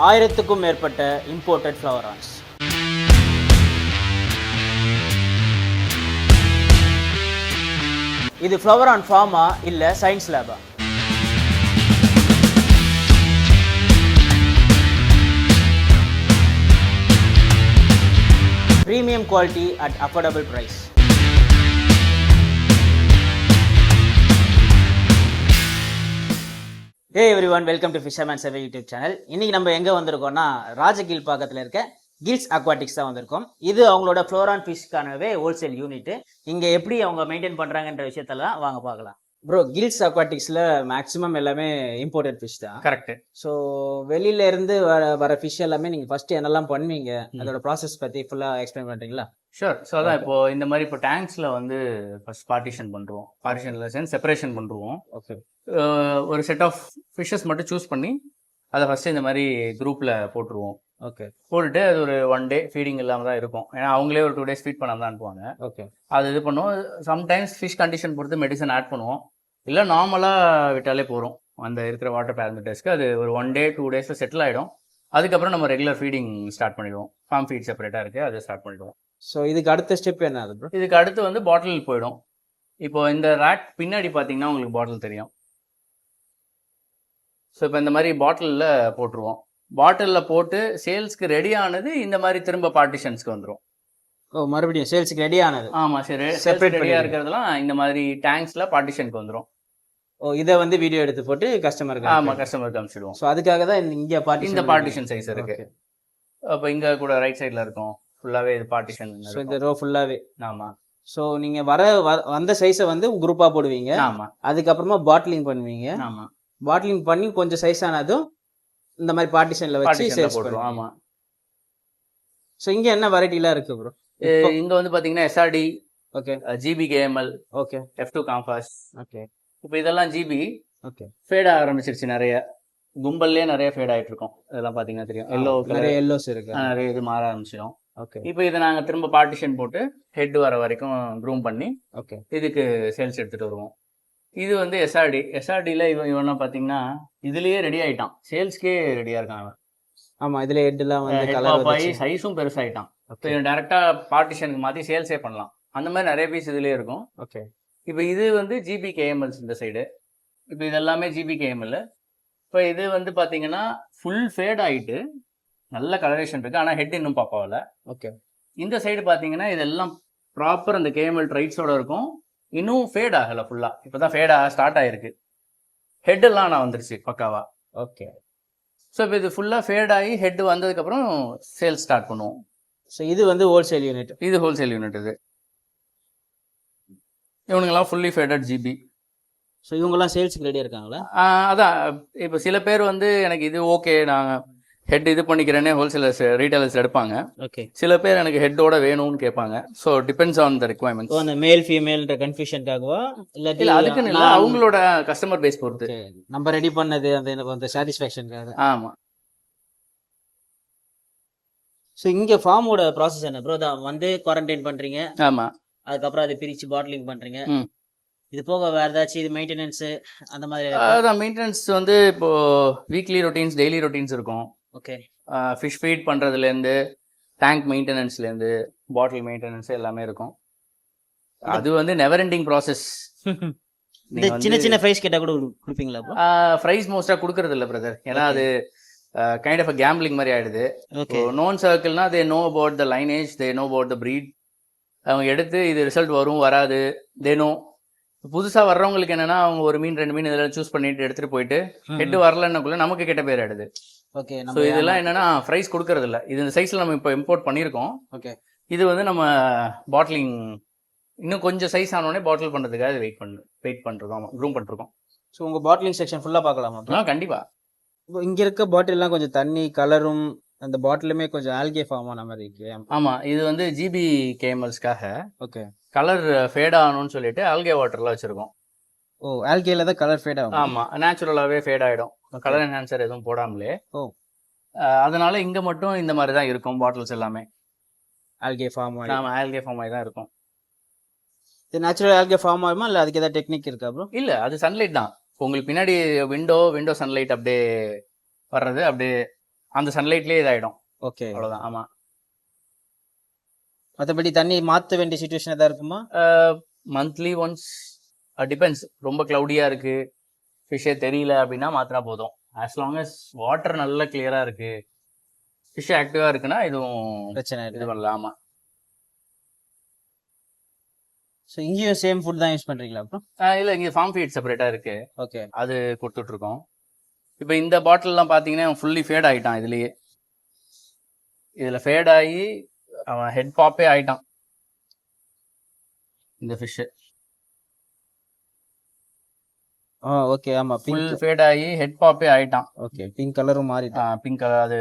1000க்கும் மேற்பட்ட இம்போர்ட்டட் ஃப்ளவரான்ஸ். இது ஃப்ளவரான் ஃபார்மா இல்லை science லேபா? Premium quality at affordable price. Hey everyone, welcome to Fisherman Survey YouTube channel. இன்னைக்கு நம்ம எங்க வந்திருக்கோம்னா ராஜகில் பக்கத்துல இருக்க கில்ஸ் அக்வாட்டிக்ஸ் தான் வந்திருக்கோம். இது அவங்களோட ஃப்ளோரான் ஃபிஷ்க்கானவே ஹோல்சேல் யூனிட். இங்க எப்படி அவங்க மெயின்டைன் பண்றாங்கன்ற விஷயத்தெல்லாம் வாங்க பார்க்கலாம். ப்ரோ, கில்ஸ் அக்வாட்டிக்ஸ்ல மேக்ஸிமம் எல்லாமே இம்போர்ட்டட் ஃபிஷ் தான். கரெக்ட். ஸோ வெளியில இருந்து வர ஃபிஷ் எல்லாமே நீங்க ஃபர்ஸ்ட் என்னெல்லாம் பண்ணுவீங்க, அதோட ப்ராசஸ் பத்தி ஃபுல்லா எக்ஸ்பிளைன் பண்றீங்களா? ஷூர். ஸோ அதான் இப்போ இந்த மாதிரி இப்போ டேங்க்ஸ்ல வந்து ஃபர்ஸ்ட் பார்ட்டிஷன் பண்றோம். பார்ட்டிஷன்ல சேர்ந்து செப்பரேஷன் பண்ணுவோம். ஓகே. ஒரு செட் ஆஃப் ஃபிஷ்ஷஸ் மட்டும் சூஸ் பண்ணி அதை ஃபர்ஸ்ட் இந்த மாதிரி குரூப்ல போட்டுருவோம். ஓகே. போட்டுட்டு அது ஒரு 1 day ஃபீடிங் இல்லாமல் தான் இருக்கும். ஏன்னா அவங்களே ஒரு 2 days ஃபீட் பண்ணாம தான் அனுப்புவாங்க. ஓகே. அது இது பண்ணுவோம். சம்டைம்ஸ் ஃபிஷ் கண்டிஷன் பொறுத்து மெடிசன் ஆட் பண்ணுவோம். இல்லை நார்மலாக விட்டாலே போகிறோம். அந்த இருக்கிற வாட்டர் பேராமீட்டர்ஸ்க்கு அது ஒரு 1 day 2 days செட்டில் ஆகிடும். அதுக்கப்புறம் நம்ம ரெகுலர் ஃபீடிங் ஸ்டார்ட் பண்ணிடுவோம். ஃபார்ம் ஃபீட் செப்பரேட்டாக இருக்குது, அதை ஸ்டார்ட் பண்ணிடுவோம். ஸோ இதுக்கு அடுத்த ஸ்டெப் என்ன? அது ப்ரோ, இதுக்கு அடுத்து வந்து பாட்டில் போயிடும். இப்போ இந்த ரேக் பின்னாடி பார்த்தீங்கன்னா உங்களுக்கு பாட்டில் தெரியும். ஸோ இப்போ இந்த மாதிரி பாட்டிலில் போட்டுருவோம். பாட்டிலில் போட்டு சேல்ஸ்க்கு ரெடி ஆனது இந்த மாதிரி திரும்ப பார்ட்டிஷன்ஸ்க்கு வந்துடும். ஓ, மறுபடியும் சேல்ஸுக்கு ரெடி ஆனது? ஆமாம், சரி. செப்பரேட் ரெடியாக இருக்கிறதுலாம் இந்த மாதிரி டேங்க்ஸில் பார்ட்டிஷனுக்கு வந்துடும். ஓ, இதை வந்து வீடியோ எடுத்து போட்டு கஸ்டமருக்கு? ஆமாம், கஸ்டமருக்கு அனுப்பிச்சிடுவோம். ஸோ அதுக்காக தான் இங்கே இந்த பார்ட்டிஷன் சைஸ் இருக்கு. அப்போ இங்கே கூட ரைட் சைடில் இருக்கும் ஃபுல்லாகவே இது பார்ட்டிஷன். ஸோ இந்த ரோ ஃபுல்லாகவே? ஆமாம். ஸோ நீங்கள் வந்த சைஸை வந்து குரூப்பாக போடுவீங்க. ஆமாம். அதுக்கப்புறமா பாட்டிலிங் பண்ணுவீங்க. ஆமாம். பாட்டிலிங் பண்ணி கொஞ்சம் சைஸ் ஆனதும் இந்த மாதிரி பார்ட்டிஷன்ல வச்சு சேல்ஸ் பண்ணுவோம். ஆமா. சோ இங்க என்ன வெரைட்டிலாம் இருக்கு ப்ரோ? இங்க வந்து பாத்தீங்கன்னா SRT, okay, GBKML, okay, F2 compass. Okay. இப்போ இதெல்லாம் ஜிபி. ஓகே. ஃபேட் ஆரம்பிச்சிருச்சு. நிறைய கும்பல்லே நிறைய ஃபேட் ஆயிட்டு இருக்கும். இதெல்லாம் பாத்தீங்கன்னா தெரியும். எல்லோ நிறைய எல்லோஸ் இருக்கு. நிறைய இது மாற ஆரம்பிச்சிடும். ஓகே. இப்போ இதை நாங்க திரும்ப பார்ட்டிஷன் போட்டு ஹெட் வர வரைக்கும் க்ரூம் பண்ணி ஓகே இதுக்கு சேல்ஸ் எடுத்துட்டு வருவோம். இது வந்து எஸ்ஆர்டியில் இவனா பார்த்தீங்கன்னா இதுலேயே ரெடி ஆகிட்டான். சேல்ஸ்க்கே ரெடியாக இருக்கான் அவன். ஆமாம், இதில் ஹெட்லாம் வந்து கலர் ஆகி சைஸும் பெருசாகிட்டான். இப்போ இவன் டேரெக்டாக பார்ட்டிஷனுக்கு மாற்றி சேல்ஸே பண்ணலாம். அந்த மாதிரி நிறைய பீஸ் இதுலேயே இருக்கும். ஓகே. இப்போ இது வந்து ஜிபிகேஎம்எல்ஸ் இந்த சைடு. இப்போ இது எல்லாமே ஜிபிகேஎம்எல். இப்போ இது வந்து பார்த்தீங்கன்னா ஃபுல் ஃபேட் ஆகிட்டு நல்ல கலரேஷன் இருக்குது. ஆனால் ஹெட் இன்னும் பாப்பாவில். ஓகே. இந்த சைடு பார்த்தீங்கன்னா இதெல்லாம் ப்ராப்பர் அந்த கேஎம்எல் ட்ரைட்ஸோட இருக்கும். இன்னும் ஃபேட் ஆகலை ஃபுல்லாக. இப்போ தான் ஃபேட் ஆக ஸ்டார்ட் ஆகிருக்கு. ஹெட்டெல்லாம் நான் வந்துருச்சு பக்காவா. ஓகே. ஸோ இப்போ இது ஃபுல்லாக ஃபேட் ஆகி ஹெட் வந்ததுக்கப்புறம் சேல்ஸ் ஸ்டார்ட் பண்ணுவோம். ஸோ இது வந்து ஹோல்சேல் யூனிட். இது ஹோல்சேல் யூனிட். இது இவனுங்கெல்லாம் ஃபுல்லி ஃபேடட் ஜிபி. ஸோ இவங்கெல்லாம் சேல்ஸுக்கு ரெடியாக இருக்காங்களா? அதான் இப்போ சில பேர் வந்து எனக்கு இது ஓகே, நாங்கள் ஹெட் இது பண்ணிக்கிறேன்னே ஹோல்சேலர்ஸ் ரீட்டைலர்ஸ் எடுப்பாங்க. ஓகே. சில பேர் எனக்கு ஹெட்டோட வேணும்னு கேட்பாங்க. So depends on the requirements. அந்த மேல் ஃபீமேல்ன்ற கன்ஃபியூஷன்காகவா இல்லை அதுக்குன்னு இல்லை, அவங்களோட கஸ்டமர் பேஸ் பொறுத்து நம்ம ரெடி பண்ணது அந்த சாட்டிஸ்ஃபேக்ஷனுக்காக. ஆமாம். ஸோ இங்கே ஃபார்மோட ப்ராசஸ் என்ன ப்ரோ? தான் வந்து குவாரண்டைன் பண்ணுறீங்க. ஆமாம். அதுக்கப்புறம் அதை பிரித்து பாட்டிலிங் பண்ணுறீங்க. இது போக வேறு ஏதாச்சும் இது மெயின்டெனன்ஸு அந்த மாதிரி? அதான் மெயின்டெனன்ஸ் வந்து இப்போது வீக்லி ரொட்டீன்ஸ், டெய்லி ரொட்டீன்ஸ் இருக்கும். ஓகே. ஃபிஷ் ஃபீட் பண்ணுறதுலேருந்து டேங்க் மெயின்டெனன்ஸ்லேருந்து பாட்டில் மெயின்டெனன்ஸ் எல்லாமே இருக்கும். அது வந்து நெவர் எண்டிங் ப்ராசஸ். இந்த சின்ன சின்ன ஃப்ரைஸ் கேட்டால் கூட கொடுப்பீங்களா? ஃப்ரைஸ் மோஸ்ட்டாக கொடுக்கறது இல்லை பிரதர். ஏன்னா அது கைண்ட் ஆஃப் அ கேம்பிளிங் மாதிரி ஆயிடுது. நோன் சர்க்கிள்னா they know about the lineage, they know about the breed. அவங்க எடுத்து இது ரிசல்ட் வரும் வராது தே நோ. புதுசாக வர்றவங்களுக்கு என்னன்னா அவங்க ஒரு மீன் 2 மீன் இதெல்லாம் சூஸ் பண்ணிட்டு எடுத்துட்டு போயிட்டு ஹெட் வரலன்னுக்குள்ள நமக்கு கெட்ட பேர் ஆயிடுது. ஓகே. ஸோ இதெல்லாம் என்னன்னா ஃப்ரைஸ் கொடுக்கறது இல்லை. இது இந்த சைஸ்ல நம்ம இப்போ இம்போர்ட் பண்ணியிருக்கோம். ஓகே. இது வந்து நம்ம பாட்டிலிங் இன்னும் கொஞ்சம் சைஸ் ஆனோடனே பாட்டில் பண்ணுறதுக்காக வெயிட் பண்ணிருக்கோம், க்ரூம் பண்ணிருக்கோம். ஸோ உங்கள் பாட்டிலிங் செக்ஷன் ஃபுல்லாக பார்க்கலாமா? கண்டிப்பாக. இப்போ இங்கே இருக்க பாட்டில்லாம் கொஞ்சம் தண்ணி கலரும் அந்த பாட்டிலுமே கொஞ்சம் ஆல்கே ஃபார்ம் ஆன மாதிரி இருக்கு. ஆமாம், இது வந்து ஜிபி கேஎம்எல்ஸ்க்காக. ஓகே. கலர் ஃபேட் ஆகணும்னு சொல்லிட்டு ஆல்கே வாட்டர்லாம் வச்சிருக்கோம். ஓ, ஆல்கேல தான் கலர் ஃபேட் ஆகும்? ஆமாம், நேச்சுரலாகவே ஃபேட் ஆகிடும். கலர் என்ஹான்சர் எதுவும் போடாமலே. ஓ, அதனால இங்கே மட்டும் இந்த மாதிரி தான் இருக்கும் பாட்டில்ஸ் எல்லாமே. ஆல்கே ஃபார்ம் ஆகி? ஆமாம், ஆல்கே ஃபார்ம் ஆகி தான் இருக்கும். இது நேச்சுரல் ஆல்கே ஃபார்ம் ஆகுமா இல்லை அதுக்கு ஏதாவது டெக்னிக் இருக்கா ப்ரோ? இல்லை, அது சன்லைட் தான். உங்களுக்கு பின்னாடி விண்டோ சன்லைட் அப்படியே வர்றது, அப்படியே அந்த சன்லைட்லயே இதாயிடும். ஓகே. அவ்வளவுதான். ஆமா. மற்றபடி தண்ணி மாற்ற வேண்டிய சுச்சுவேஷன் எதாவது இருக்குமா? Monthly once depends. ரொம்ப க்ளவுடியா இருக்கு, ஃபிஷ்ஷே தெரியல அப்படின்னா மாத்தினா போதும். ஆஸ் லாங் அஸ் வாட்டர் நல்லா கிளியரா இருக்கு, ஃபிஷ் ஆக்டிவா இருக்குன்னா எதுவும் பிரச்சனை இது இல்லை. பண்ணலாமா. ஸோ இங்கேயும் சேம் ஃபுட் தான் யூஸ் பண்ணுறீங்களா அப்புறம்? இல்லை, இங்கே ஃபார்ம் ஃபீட் செப்பரேட்டாக இருக்கு, ஓகே. அது கொடுத்துட்ருக்கோம். இப்போ இந்த பாட்டில்லாம் பார்த்தீங்கன்னா ஃபுல்லி ஃபேட் ஆகிட்டான். இதுலேயே இதில் ஃபேட் ஆகி அவன் ஹெட் பாப்பே ஆகிட்டான் இந்த ஃபிஷ்ஷு. ஓகே. ஆமாம், ஃபுல் ஃபேட் ஆகி ஹெட் பாப்பே ஆகிட்டான். ஓகே. பிங்க் கலரும் மாறிட்டான். பிங்க் கலர், அது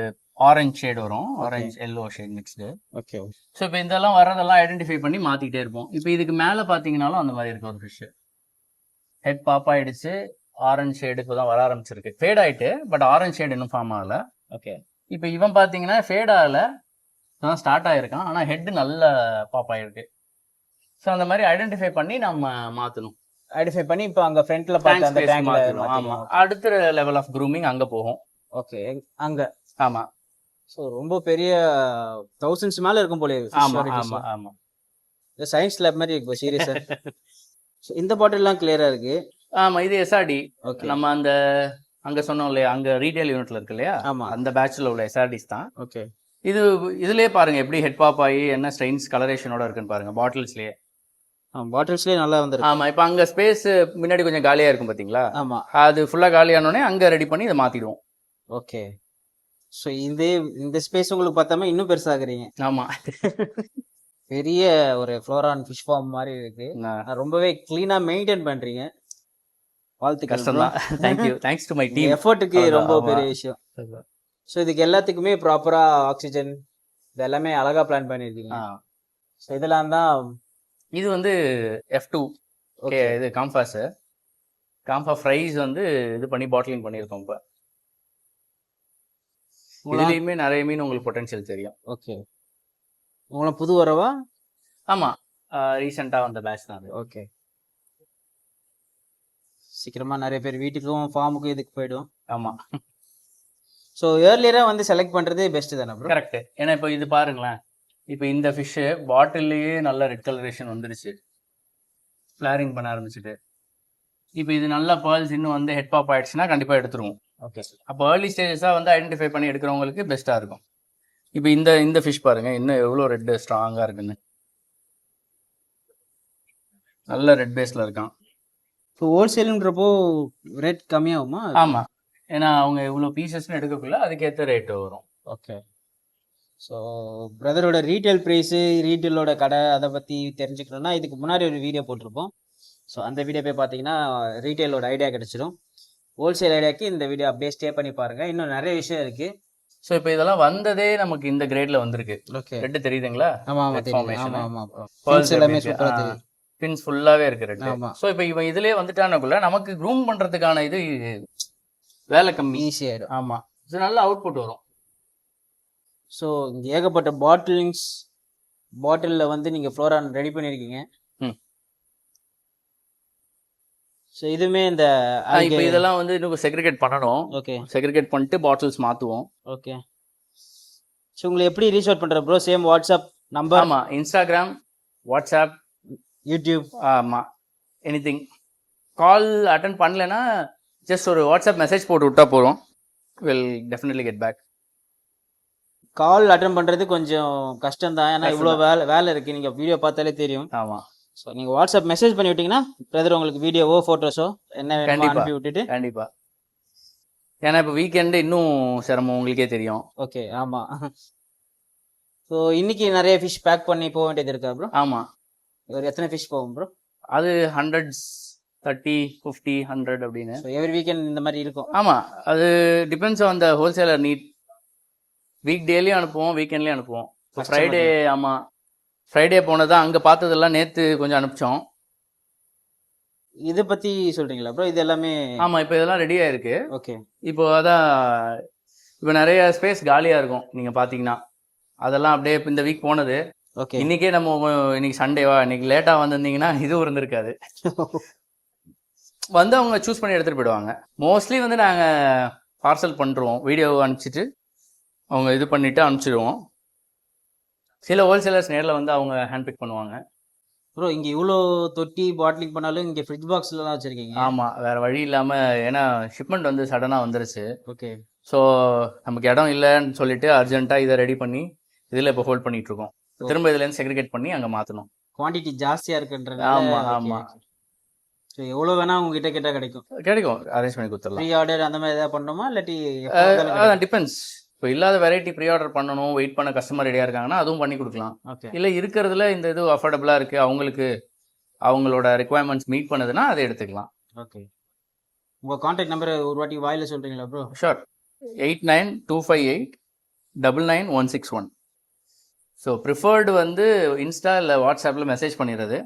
ஆரஞ்ச் ஷேட் வரும், orange yellow shade mixed. Okay. So இப்போ இதெல்லாம் வர்றதெல்லாம் ஐடென்டிஃபை பண்ணி மாற்றிக்கிட்டே இருப்போம். இப்போ இதுக்கு மேலே பார்த்தீங்கன்னாலும் அந்த மாதிரி இருக்கு ஒரு ஃபிஷ்ஷு. ஹெட் பாப் ஆகிடுச்சு, ஆரஞ்ச் ஷேடுக்கு தான் வர ஆரம்பிச்சிருக்கு. ஃபேட் ஆகிட்டு, பட் ஆரஞ்ச் ஷேட் இன்னும் ஃபார்ம் ஆகலை. ஓகே. இப்போ இவன் பார்த்தீங்கன்னா ஃபேட் ஆகலை, தான் ஸ்டார்ட் ஆகிருக்கான், ஆனால் ஹெட் நல்ல பாப் ஆகிருக்கு. ஸோ அந்த மாதிரி ஐடென்டிஃபை பண்ணி நம்ம மாற்றணும். ஐடென்டிஃபை பண்ணி இப்போ அங்கே ஃப்ரண்ட்டில் பார்த்து அந்த டேங்க்ல மாற்றணும். ஆமாம், அடுத்த லெவல் ஆஃப் க்ரூமிங் அங்கே போகும். ஓகே. அங்கே. ஆமாம். ஸோ ரொம்ப பெரிய தௌசண்ட்ஸ் மேலே இருக்கும் போல. ஆமாம் ஆமாம் ஆமாம். இந்த சயின்ஸ் லேப் மாதிரி இப்போ சீரியஸா. இந்த பாட்டில்லாம் கிளியரா இருக்கு. ஆமாம், இது எஸ்ஆர்டி. ஓகே. நம்ம அந்த அங்கே சொன்னோம் இல்லையா, அங்கே ரீட்டைல் யூனிட்ல இருக்கு இல்லையா, ஆமாம், அந்த பேட்சில் உள்ள எஸ்ஆர்டிஸ் தான். ஓகே. இதுலயே பாருங்க எப்படி ஹெட் பாப் ஆகி என்ன ஸ்ட்ரெயின்ஸ் கலரேஷனோட இருக்குன்னு பாருங்க பாட்டில்ஸ்லயே. பாட்டில்ஸ்லேயே நல்லா வந்துருக்கு. ஆமா, இப்போ அங்க ஸ்பேஸ் முன்னாடி கொஞ்சம் காலியா இருக்கும் பாத்தீங்களா, ஆமாம், அது ஃபுல்லா காலியானோடனே அங்க ரெடி பண்ணி இதை மாத்திடுவோம். ஓகே. ஸோ இந்த ஸ்பேஸ் உங்களுக்கு பார்த்தாம இன்னும் பெருசாகிறீங்க. ஆமா, பெரிய ஒரு ஃப்ளோரான் ஃபிஷ் ஃபார்ம் மாதிரி இருக்கு. ரொம்பவே கிளீனா மெயின்டைன் பண்றீங்க. வாழ்த்துக்கள். கஷ்டம் தான். Thank you, thanks to my team. எஃபர்ட்டுக்கு ரொம்ப பெரிய விஷயம். ஸோ இதுக்கு எல்லாத்துக்குமே ப்ராப்பரா ஆக்சிஜன் இது எல்லாமே அழகா பிளான் பண்ணியிருக்கீங்க. ஸோ இதெல்லாம் தான். இது வந்து F2 ஓகே. இது காம்ஃபா ஃப்ரைஸ் வந்து இது பண்ணி பாட்டிலிங் பண்ணியிருக்கோம். இப்போ இதுலேயுமே நிறைய மீன் உங்களுக்கு பொட்டன்ஷியல் தெரியும். ஓகே. உங்களை புது வரவா? ஆமாம், ரீசெண்டாக வந்த பேட்ச் தான் அது. ஓகே. சீக்கிரமா நிறைய பேர் வீட்டுக்கும் ஃபார்முக்கும் இதுக்கு போயிடும். ஆமாம். ஸோ ஏர்லியராக வந்து செலக்ட் பண்ணுறது பெஸ்ட்டு தானே ப்ரோ? கரெக்ட். ஏன்னா இப்போ இது பாருங்களேன், இப்போ இந்த ஃபிஷ்ஷு பாட்டில்லையே நல்ல ரெட் கலரேஷன் வந்துருச்சு, ஃப்ளாரிங் பண்ண ஆரம்பிச்சுட்டு. இப்போ இது நல்லா பேர்ல்ஸ் இன்னும் வந்து ஹெட் பாப் ஆயிடுச்சுன்னா கண்டிப்பாக எடுத்துருவோம். ஓகே. அப்போ ஏர்லி ஸ்டேஜஸாக வந்து ஐடென்டிஃபை பண்ணி எடுக்கிறவங்களுக்கு பெஸ்ட்டாக இருக்கும். இப்போ இந்த ஃபிஷ் பாருங்க, இன்னும் எவ்வளோ ரெட் ஸ்ட்ராங்காக இருக்குன்னு, நல்ல ரெட் பேஸில் இருக்கான். இப்போ ஹோல்சேலுன்றப்போ ரேட் கம்மியாகுமா? ஆமாம், ஏன்னா அவங்க இவ்வளோ பீசஸ்ன்னு எடுக்கக்குள்ள அதுக்கேற்ற ரேட்டு வரும். ஓகே. ஸோ பிரதரோட ரீட்டைல் ப்ரைஸு, ரீட்டைலோட கடை அதை பற்றி தெரிஞ்சுக்கணுன்னா இதுக்கு முன்னாடி ஒரு வீடியோ போட்டிருப்போம். ஸோ அந்த வீடியோ போய் பார்த்தீங்கன்னா ரீட்டைலோட ஐடியா கிடச்சிடும். ஹோல்சேல் ஐடியாவுக்கு இந்த வீடியோ அப்படியே ஸ்டே பண்ணி பாருங்கள். இன்னும் நிறைய விஷயம் இருக்குது. ஸோ இப்போ இதெல்லாம் வந்ததே நமக்கு இந்த கிரேடில் வந்திருக்கு. ஓகே. ரெட்டு தெரியுதுங்களா? ஆமாம் எல்லாமே சூப்பராக தெரியும். பின்ஸ் ஃபுல்லாகவே இருக்கு ரெட். ஆமாம். ஸோ இப்போ இவன் இதுலேயே வந்துட்டானக்குள்ள நமக்கு க்ரூம் பண்ணுறதுக்கான இது வேலை கம்மி, ஈஸியாகிடும். ஆமாம். ஸோ நல்ல அவுட்புட் வரும். ஸோ இங்கே ஏகப்பட்ட பாட்டிலில் வந்து நீங்கள் ஃப்ளோரான் ரெடி பண்ணியிருக்கீங்க. ஸோ இதுவுமே இந்த இப்போ இதெல்லாம் வந்து இன்னும் செக்ரிகேட் பண்ணணும். ஓகே. செக்ரிகேட் பண்ணிட்டு பாட்டில்ஸ் மாற்றுவோம். ஓகே. ஸோ உங்களை எப்படி ரீச் அவுட் பண்ணுற ப்ரோ? Same WhatsApp number? ஆமாம், இன்ஸ்டாகிராம், வாட்ஸ்அப், யூடியூப். ஆமாம், எனிதிங். கால் அட்டன் பண்ணலைன்னா ஜஸ்ட் ஒரு வாட்ஸ்அப் மெசேஜ் போட்டு விட்டா போகிறோம். Will definitely get back. Call attend பண்ணுறது கொஞ்சம் கஷ்டம் தான், ஏன்னா இவ்வளோ வேலை இருக்குது. நீங்கள் வீடியோ பார்த்தாலே தெரியும். ஆமாம். ஸோ நீங்கள் வாட்ஸ்அப் மெசேஜ் பண்ணி விட்டிங்கன்னா பிரதர் உங்களுக்கு வீடியோவோ ஃபோட்டோஸோ என்ன அனுப்பி விட்டுட்டு. கண்டிப்பாக. ஏன்னா இப்போ வீக்கெண்டு இன்னும் சிரமம், உங்களுக்கே தெரியும். ஓகே. ஆமாம். ஸோ இன்னைக்கு நிறைய ஃபிஷ் பேக் பண்ணி போக வேண்டியது இருக்கா ப்ரோ? ஆமாம். ஒரு எத்தனை ஃபிஷ் போகும் ப்ரோ? அது 100s, 30, 50, 100 அப்படின்னு. ஸோ எவ்ரி வீக்கெண்ட் இந்த மாதிரி இருக்கும். ஆமாம், அது depends on the wholesaler need. Week டேலையும் அனுப்புவோம், வீக்கெண்ட்லேயும் அனுப்புவோம். இப்போ ஃப்ரைடே, ஆமாம், ஃப்ரைடே போனதான் அங்கே பார்த்ததெல்லாம் நேற்று கொஞ்சம் அனுப்பிச்சோம். இதை பற்றி சொல்கிறீங்களா ப்ரோ? இது எல்லாமே ஆமாம், இப்போ இதெல்லாம் ரெடி ஆயிருக்கு. ஓகே. இப்போ அதான் இப்போ நிறைய ஸ்பேஸ் காலியாக இருக்கும் நீங்கள் பார்த்தீங்கன்னா, அதெல்லாம் அப்படியே இப்போ இந்த வீக் போனது. ஓகே. இன்னைக்கே நம்ம இன்னைக்கு சண்டேவா, இன்னைக்கு லேட்டாக வந்திருந்தீங்கன்னா இதுவும் இருந்திருக்காது. வந்து அவங்க சூஸ் பண்ணி எடுத்துகிட்டு போயிடுவாங்க. மோஸ்ட்லி வந்து நாங்கள் பார்சல் பண்ணுறோம், வீடியோ அனுப்பிச்சிட்டு அவங்க இது பண்ணிவிட்டு அனுப்பிச்சிடுவோம். சில ஹோல்சேலர்ஸ் நேரில் வந்து அவங்க ஹேண்ட் பிக் பண்ணுவாங்க. ப்ரோ இங்க இவ்வளோ தொட்டி பாட்டிலிங் பண்ணாலும் இங்க ஃப்ரிட்ஜ் பாக்ஸ்ல தான் வச்சிருக்கீங்க. ஆமாம், வேறு வழி இல்லாமல், ஏன்னா ஷிப்மெண்ட் வந்து சடனாக வந்துருச்சு. ஓகே. ஸோ நமக்கு இடம் இல்லைன்னு சொல்லிட்டு அர்ஜென்ட்டாக இதை ரெடி பண்ணி இதில் இப்போ ஹோல்ட் பண்ணிட்டு இருக்கோம். திரும்ப இதுலேருந்து செக்ரிகேட் பண்ணி அங்கே மாற்றணும். குவாண்டிட்டி ஜாஸ்தியா இருக்குன்றது. ஆமாம். ஸோ எவ்வளோ வேணா உங்ககிட்ட கேட்டால் கிடைக்கும், அரேஞ்ச் பண்ணி கொடுத்துடலாம். ப்ரீ ஆர்டர் அந்த மாதிரி ஏதாவது பண்ணணுமா இல்லாட்டி அதான் டிபெண்ட்ஸ். இப்போ இல்லாத வெரைட்டி ப்ரீ ஆர்டர் பண்ணணும், வெயிட் பண்ண கஸ்டமர் ரெடியாக இருக்காங்கன்னா அதுவும் பண்ணி கொடுக்கலாம். ஓகே. இல்லை இருக்கிறதுல இந்த இது அஃபோர்டபுளாக இருக்குது, அவங்களுக்கு அவங்களோட ரெக்குவயர்மெண்ட்ஸ் மீட் பண்ணுதுன்னா அதை எடுத்துக்கலாம். ஓகே. உங்கள் கான்டாக்ட் நம்பர் ஒரு வாட்டி வாயில சொல்கிறீங்களா ப்ரோ? ஷோர். 8925899161. ஸோ ப்ரிஃபர்டு வந்து இன்ஸ்டா இல்லை வாட்ஸ்அப்பில் மெசேஜ் பண்ணிடுறது.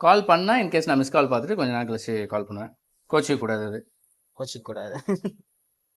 கால் பண்ணால் இன்கேஸ் நான் மிஸ் கால் பார்த்துட்டு கொஞ்சம் நேரம் கழிச்சு கால் பண்ணுவேன். கோச்சிக்க கூடாது. கோச்சிக்க கூடாது.